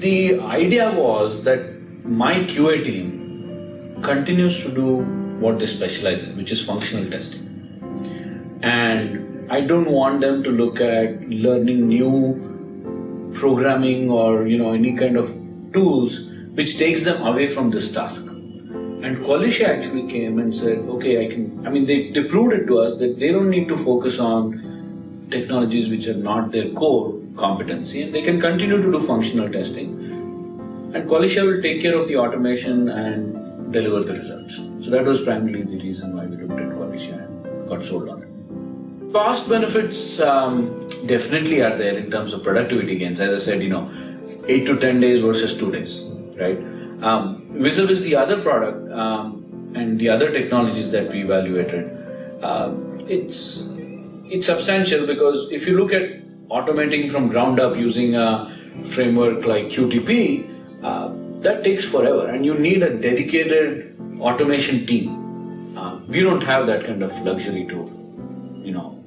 The idea was that my QA team continues to do what they specialize in, which is functional testing. And I don't want them to look at learning new programming or any kind of tools which takes them away from this task. And Qualitia actually came and said, okay, they proved it to us that they don't need to focus on technologies which are not their core competency, and they can continue to do functional testing. And Qualitia will take care of the automation and deliver the results. So that was primarily the reason why we looked at Qualitia and got sold on it. Cost benefits definitely are there in terms of productivity gains. As I said, 8 to 10 days versus 2 days, right? Vis-a-vis the other product and the other technologies that we evaluated, it's substantial, because if you look at automating from ground up using a framework like QTP, that takes forever and you need a dedicated automation team. We don't have that kind of luxury to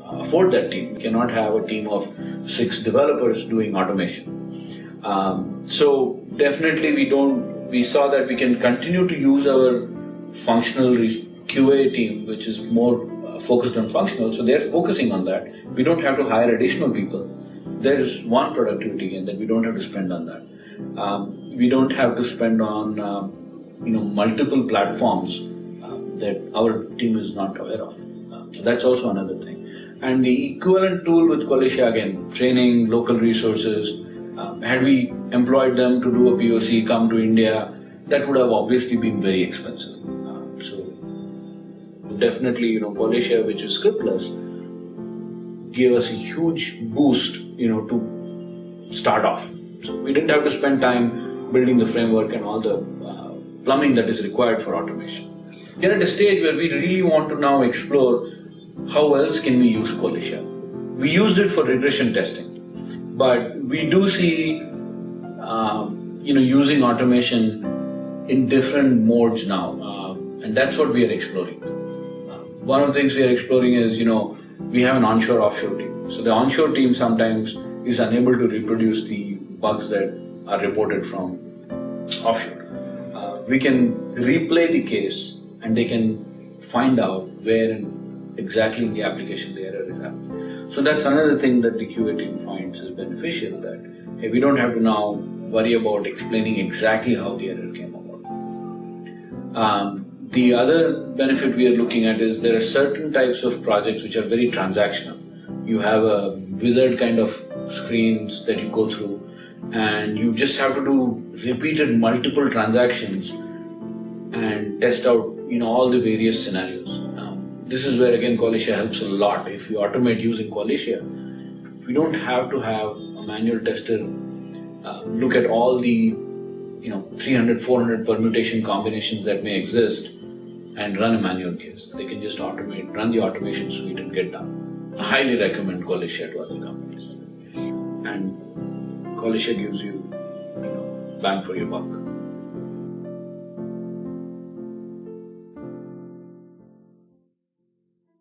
afford that team. We cannot have a team of 6 developers doing automation. So definitely we saw that we can continue to use our functional QA team, which is more focused on functional, so they're focusing on that. We don't have to hire additional people. There is one productivity gain, that we don't have to spend on that. We don't have to spend on multiple platforms that our team is not aware of. So that's also another thing. And the equivalent tool with Qualitia, again, training, local resources. Had we employed them to do a POC, come to India, that would have obviously been very expensive. So definitely, Qualitia, which is scriptless, gave us a huge boost, to start off. So we didn't have to spend time building the framework and all the plumbing that is required for automation. We're at a stage where we really want to now explore how else can we use Qualitia. We used it for regression testing, but we do see, using automation in different modes now, and that's what we are exploring. One of the things we are exploring is, we have an onshore-offshore team. So the onshore team sometimes is unable to reproduce the bugs that are reported from offshore. We can replay the case and they can find out where exactly in the application the error is happening. So that's another thing that the QA team finds is beneficial, that hey, we don't have to now worry about explaining exactly how the error came about. The other benefit we are looking at is there are certain types of projects which are very transactional. You have a wizard kind of screens that you go through, and you just have to do repeated multiple transactions and test out all the various scenarios. This is where again Qualitia helps a lot. If you automate using Qualitia, we don't have to have a manual tester look at all the 300, 400 permutation combinations that may exist and run a manual case. They can just run the automation suite and get done. I highly recommend Qualitia to other companies. And Qualitia gives you bang for your buck.